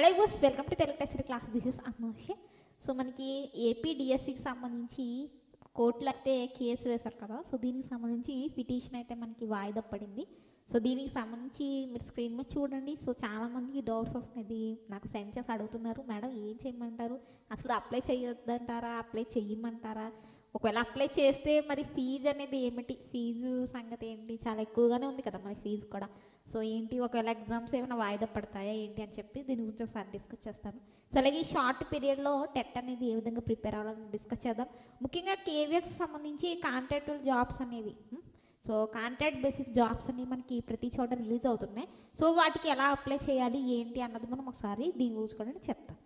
Hello boss, welcome to Telugu test class. This is Amoshi. So మనకి AP డిఎస్సికి సంబంధించి కోర్టులో అయితే కేసు వేశారు కదా. సో దీనికి సంబంధించి పిటిషన్ అయితే మనకి వాయిదా పడింది. సో దీనికి సంబంధించి మీరు స్క్రీన్ మీద చూడండి. సో చాలామందికి డౌట్స్ వస్తున్నాయి, నాకు సెండ్ చేసి అడుగుతున్నారు, మేడం ఏం చేయమంటారు, అసలు అప్లై చేయొద్దంటారా, అప్లై చెయ్యమంటారా, ఒకవేళ అప్లై చేస్తే మరి ఫీజు అనేది ఏమిటి, ఫీజు సంగతి ఏంటి, చాలా ఎక్కువగానే ఉంది కదా మరి ఫీజు కూడా. సో ఏంటి, ఒకవేళ ఎగ్జామ్స్ ఏమైనా వాయిదా పడతాయా ఏంటి అని చెప్పి దీని గురించి ఒకసారి డిస్కస్ చేస్తాను. సో అలాగే ఈ షార్ట్ పీరియడ్లో టెట్ అనేది ఏ విధంగా ప్రిపేర్ అవ్వాలని డిస్కస్ చేద్దాం. ముఖ్యంగా కేవీఎస్ సంబంధించి కాంట్రాక్టువల్ జాబ్స్ అనేవి, సో కాంట్రాక్ట్ బేసిక్ జాబ్స్ అనేవి మనకి ప్రతి చోట రిలీజ్ అవుతున్నాయి. సో వాటికి ఎలా అప్లై చేయాలి ఏంటి అన్నది మనం ఒకసారి దీని గురించి కూడా చెప్తాం.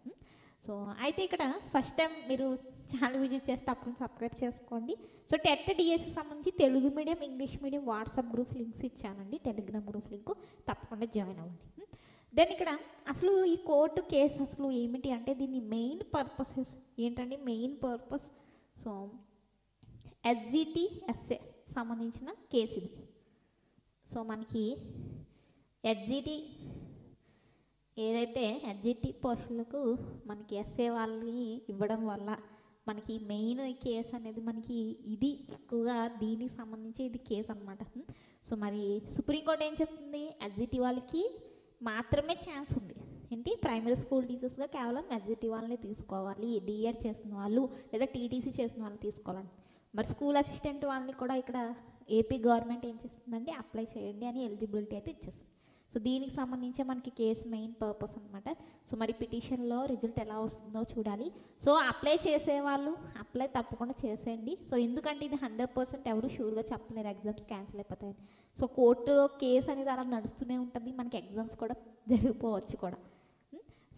సో అయితే ఇక్కడ ఫస్ట్ టైం మీరు ఛానల్ విజిట్ చేస్తే అప్పుడు సబ్స్క్రైబ్ చేసుకోండి. సో టెట్ డిఎస్సి సంబంధించి Telugu medium, English medium WhatsApp group links ఇచ్చానండి, టెలిగ్రామ్ గ్రూప్ లింక్, తప్పకుండా జాయిన్ అవ్వండి. దెన్ ఇక్కడ అసలు ఈ కోర్టు కేసు అసలు ఏమిటి అంటే దీని మెయిన్ పర్పసెస్ ఏంటంటే, మెయిన్ పర్పస్ సో ఎస్జిటిఎస్ఏ సంబంధించిన కేసు ఇది. సో మనకి ఎస్జిటి ఏదైతే ఎస్జిటి పోస్టులకు మనకి ఎస్ఏ వాళ్ళని ఇవ్వడం వల్ల మనకి మెయిన్ కేసు అనేది మనకి ఇది ఎక్కువగా దీనికి సంబంధించి ఇది కేసు అనమాట. సో మరి సుప్రీంకోర్టు ఏం చెప్తుంది, ఎస్జిటి వాళ్ళకి మాత్రమే ఛాన్స్ ఉంది ఏంటి, ప్రైమరీ స్కూల్ టీచర్స్గా కేవలం ఎస్జిటి వాళ్ళని తీసుకోవాలి, డిఎడ్ చేసిన వాళ్ళు లేదా టీటీసీ చేసిన వాళ్ళని తీసుకోవాలని. మరి స్కూల్ అసిస్టెంట్ వాళ్ళని కూడా ఇక్కడ ఏపీ గవర్నమెంట్ ఏం చేస్తుందంటే అప్లై చేయండి అని ఎలిజిబిలిటీ అయితే ఇచ్చేస్తుంది. సో దీనికి సంబంధించి మనకి కేసు మెయిన్ పర్పస్ అనమాట. సో మరి పిటిషన్లో రిజల్ట్ ఎలా వస్తుందో చూడాలి. సో అప్లై చేసేవాళ్ళు అప్లై తప్పకుండా చేసేయండి. సో ఎందుకంటే ఇది 100% ఎవరు షూర్గా చెప్పలేరు ఎగ్జామ్స్ క్యాన్సిల్ అయిపోతాయని. సో కోర్టు కేసు అనేది అలా నడుస్తూనే ఉంటుంది, మనకి ఎగ్జామ్స్ కూడా జరిగిపోవచ్చు కూడా.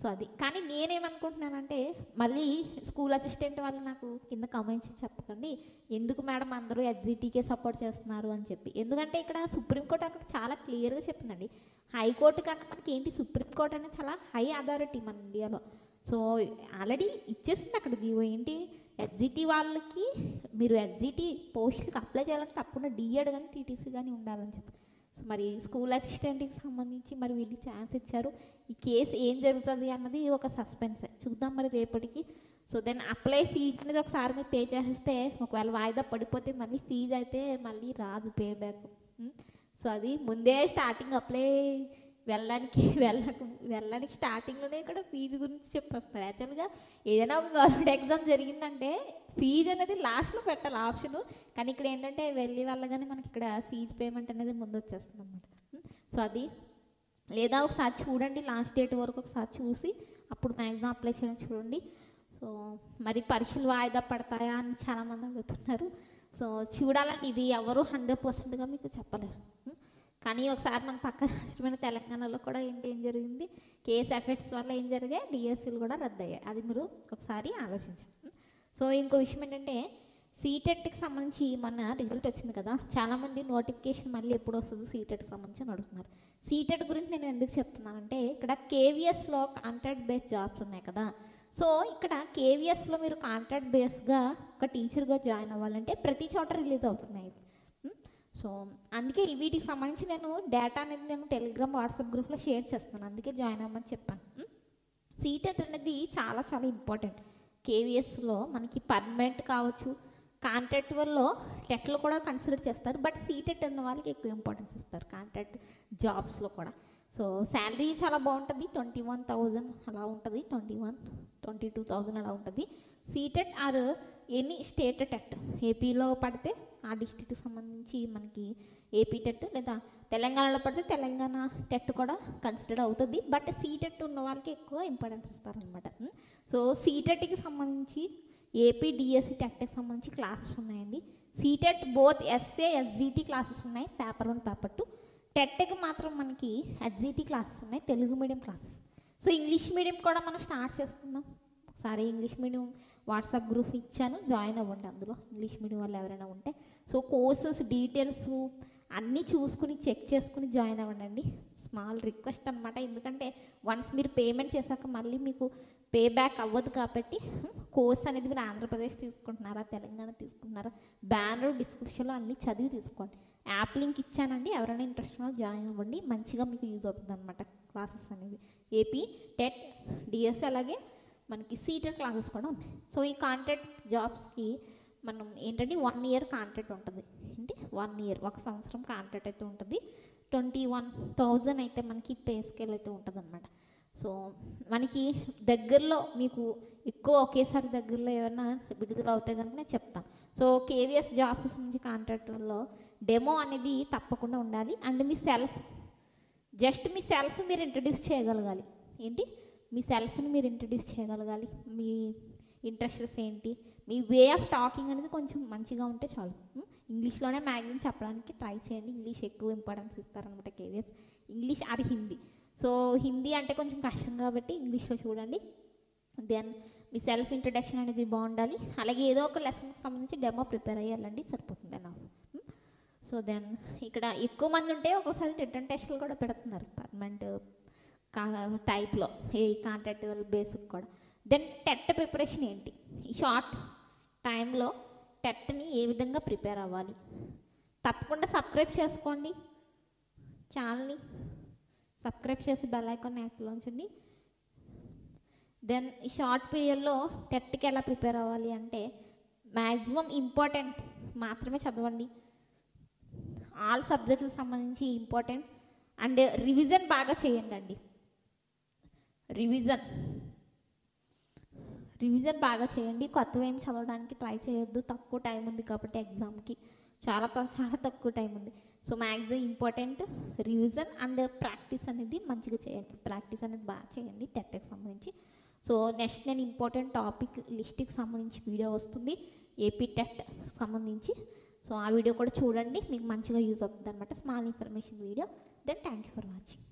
సో అది కానీ నేనేమనుకుంటున్నానంటే, మళ్ళీ స్కూల్ అసిస్టెంట్ వాళ్ళు నాకు కింద కామెంట్స్ చెప్పకండి, ఎందుకు మేడం అందరూ ఎస్జిటికే సపోర్ట్ చేస్తున్నారు అని చెప్పి. ఎందుకంటే ఇక్కడ సుప్రీంకోర్టు అక్కడ చాలా క్లియర్గా చెప్పిందండి, హైకోర్టు కన్నా మనకి ఏంటి సుప్రీంకోర్టు అనేది చాలా హై అథారిటీ మన ఇండియాలో. సో ఆల్రెడీ ఇచ్చేస్తుంది అక్కడ ఏంటి, ఎస్జిటి వాళ్ళకి మీరు ఎస్జిటి పోస్టులకు అప్లై చేయాలంటే తప్పకుండా డిఎడ్ కానీ టీటీసీ కానీ ఉండాలని చెప్పి. సో మరి స్కూల్ అసిస్టెంట్కి సంబంధించి మరి వీళ్ళు ఛాన్స్ ఇచ్చారు, ఈ కేసు ఏం జరుగుతుంది అన్నది ఒక సస్పెన్స్ చూద్దాం మరి రేపటికి. సో దెన్ అప్లై ఫీజు అనేది ఒకసారి మీరు పే చేస్తే ఒకవేళ వాయిదా పడిపోతే మళ్ళీ ఫీజు అయితే మళ్ళీ రాదు పే బ్యాక్. సో అది ముందే స్టార్టింగ్ అప్లై వెళ్ళడానికి స్టార్టింగ్లోనే ఇక్కడ ఫీజు గురించి చెప్పేస్తారు. యాక్చువల్గా ఏదైనా ఒక గవర్నమెంట్ ఎగ్జామ్ జరిగిందంటే ఫీజు అనేది లాస్ట్లో పెట్టాలి ఆప్షను, కానీ ఇక్కడ ఏంటంటే వెళ్ళగానే మనకి ఇక్కడ ఫీజు పేమెంట్ అనేది ముందు వచ్చేస్తుంది అనమాట. సో అది లేదా ఒకసారి చూడండి, లాస్ట్ డేట్ వరకు ఒకసారి చూసి అప్పుడు మ్యాక్సిమం అప్లై చేయడం చూడండి. సో మరి పరీక్షలు వాయిదా పడతాయా అని చాలామంది అడుగుతున్నారు. సో చూడాలని ఇది ఎవరు 100%గా మీకు చెప్పలేరు. కానీ ఒకసారి మన పక్క రాష్ట్రమైన తెలంగాణలో కూడా ఏం జరిగింది, కేసు ఎఫెక్ట్స్ వల్ల ఏం జరిగాయి, డిఎస్సీలు కూడా రద్దయ్యాయి, అది మీరు ఒకసారి ఆలోచించండి. సో ఇంకో విషయం ఏంటంటే, సీటెట్కి సంబంధించి మన రిజల్ట్ వచ్చింది కదా, చాలామంది నోటిఫికేషన్ మళ్ళీ ఎప్పుడు వస్తుంది సీటెట్కి సంబంధించి అని అడుగుతున్నారు. సీటెట్ గురించి నేను ఎందుకు చెప్తున్నానంటే, ఇక్కడ కేవీఎస్లో కాంట్రాక్ట్ బేస్డ్ జాబ్స్ ఉన్నాయి కదా. సో ఇక్కడ కేవీఎస్లో మీరు కాంట్రాక్ట్ బేస్గా ఒక టీచర్గా జాయిన్ అవ్వాలంటే ప్రతి చోట రిలీజ్ అవుతున్నాయి. సో అందుకే వీటికి సంబంధించి నేను డేటా అనేది నేను టెలిగ్రామ్ వాట్సాప్ గ్రూప్లో షేర్ చేస్తున్నాను, అందుకే జాయిన్ అవ్వమని చెప్పాను. సీటెట్ అనేది చాలా చాలా ఇంపార్టెంట్. కేవీఎస్లో మనకి పర్మనెంట్ కావచ్చు, కాంట్రాక్టువల్లో టెట్లో కూడా కన్సిడర్ చేస్తారు, బట్ సీటెట్ అన్న వాళ్ళకి ఎక్కువ ఇంపార్టెన్స్ ఇస్తారు కాంట్రాక్ట్ జాబ్స్లో కూడా. సో శాలరీ చాలా బాగుంటుంది, 21,000 అలా ఉంటుంది, 22,000 అలా ఉంటుంది. CTET or any state TET ఏపీలో పడితే ఆ డిస్ట్రిక్ట్కి సంబంధించి మనకి ఏపీ టెట్, లేదా తెలంగాణలో పడితే తెలంగాణ టెట్ కూడా కన్సిడర్ అవుతుంది, బట్ సీటెట్ ఉన్న వాళ్ళకి ఎక్కువ ఇంపార్టెన్స్ ఇస్తారనమాట. సో సీటెట్కి సంబంధించి ఏపీ డిఎస్సి టెట్కి సంబంధించి క్లాసెస్ ఉన్నాయండి. CTET both SA SGT classes ఉన్నాయి, పేపర్ 1 పేపర్ 2. టెట్కి మాత్రం మనకి ఎస్జిటి క్లాసెస్ ఉన్నాయి, Telugu medium classes. So English medium కూడా మనం స్టార్ట్ చేసుకుందాం ఒకసారి. ఇంగ్లీష్ మీడియం వాట్సాప్ గ్రూప్ ఇచ్చాను, జాయిన్ అవ్వండి అందులో, ఇంగ్లీష్ మీడియం వాళ్ళు ఎవరైనా ఉంటే. సో కోర్సెస్ డీటెయిల్స్ అన్నీ చూసుకుని చెక్ చేసుకుని జాయిన్ అవ్వండి. స్మాల్ రిక్వెస్ట్ అనమాట, ఎందుకంటే వన్స్ మీరు పేమెంట్ చేశాక మళ్ళీ మీకు పే బ్యాక్ అవ్వదు కాబట్టి. కోర్స్ అనేది మీరు ఆంధ్రప్రదేశ్ తీసుకుంటున్నారా, తెలంగాణ తీసుకుంటున్నారా, బ్యానర్ డిస్క్రిప్షన్లో అన్నీ చదివి తీసుకోండి. యాప్ లింక్ ఇచ్చానండి, ఎవరైనా ఇంట్రెస్ట్ ఉన్నా జాయిన్ అవ్వండి, మంచిగా మీకు యూజ్ అవుతుంది అనమాట క్లాసెస్ అనేవి. ఏపీ టెట్ డిఎస్ అలాగే మనకి సీటర్ క్లాసెస్ కూడా ఉన్నాయి. సో ఈ కాంట్రాక్ట్ జాబ్స్కి మనం ఏంటంటే 1 ఇయర్ కాంట్రాక్ట్ ఉంటుంది. ఏంటి 1 ఇయర్, 1 సంవత్సరం కాంట్రాక్ట్ అయితే ఉంటుంది. 21,000 అయితే మనకి పే స్కేల్ అయితే ఉంటుంది అనమాట. సో మనకి దగ్గరలో మీకు ఎక్కువ ఒకేసారి దగ్గరలో ఏమైనా విడుదల అవుతాయి కనుక నేను చెప్తాను. సో కేవీఎస్ జాబ్స్ నుంచి కాంట్రాక్ట్లో డెమో అనేది తప్పకుండా ఉండాలి. అండ్ మీ సెల్ఫ్ మీరు ఇంట్రడ్యూస్ చేయగలగాలి. ఏంటి మీ సెల్ఫ్ని మీరు ఇంట్రడ్యూస్ చేయగలగాలి. మీ ఇంట్రెస్ట్స్ ఏంటి, మీ వే ఆఫ్ టాకింగ్ అనేది కొంచెం మంచిగా ఉంటే చాలు. ఇంగ్లీష్లోనే మ్యాక్సిమం చెప్పడానికి ట్రై చేయండి. ఇంగ్లీష్ ఎక్కువ ఇంపార్టెన్స్ ఇస్తారనమాట కేవీఎస్. ఇంగ్లీష్ అది హిందీ. సో హిందీ అంటే కొంచెం కష్టం కాబట్టి ఇంగ్లీష్లో చూడండి. దెన్ మీ సెల్ఫ్ ఇంట్రడక్షన్ అనేది బాగుండాలి. అలాగే ఏదో ఒక లెసన్కి సంబంధించి డెమో ప్రిపేర్ అయ్యాలండి, సరిపోతుంది నా. సో దెన్ ఇక్కడ ఎక్కువ మంది ఉంటే ఒక్కోసారి రిటర్న్ టెస్టులు కూడా పెడుతున్నారు పర్మనెంట్ టైప్లో, ఏ కాంట్రాక్ట్ బేసిక్ కూడా. దెన్ టెట్ ప్రిపరేషన్ ఏంటి, ఈ షార్ట్ టైంలో టెట్ని ఏ విధంగా ప్రిపేర్ అవ్వాలి. తప్పకుండా సబ్స్క్రైబ్ చేసుకోండి ఛానల్ని, సబ్స్క్రైబ్ చేసి బెల్ ఐకాన్ యాక్టివ్లో ఉంచండి. దెన్ ఈ షార్ట్ పీరియడ్లో టెట్కి ఎలా ప్రిపేర్ అవ్వాలి అంటే మ్యాక్సిమం ఇంపార్టెంట్ మాత్రమే చదవండి. ఆల్ సబ్జెక్టులకు సంబంధించి ఇంపార్టెంట్. అండ్ రివిజన్ బాగా చేయండి అండి. రివిజన్ బాగా చేయండి. కొత్తవి ఏం చదవడానికి ట్రై చేయొద్దు. తక్కువ టైం ఉంది కాబట్టి ఎగ్జామ్కి చాలా తక్కువ టైం ఉంది. So maximum important revision and practice అనేది మంచిగా చేయండి. ప్రాక్టీస్ అనేది బాగా చేయండి టెట్కి సంబంధించి. సో నెక్స్ట్ నేను ఇంపార్టెంట్ టాపిక్ లిస్ట్కి సంబంధించి వీడియో వస్తుంది ఏపీ టెట్ సంబంధించి. సో ఆ వీడియో కూడా చూడండి, మీకు మంచిగా యూజ్ అవుతుంది అనమాట. Small information video. Then thank you for watching.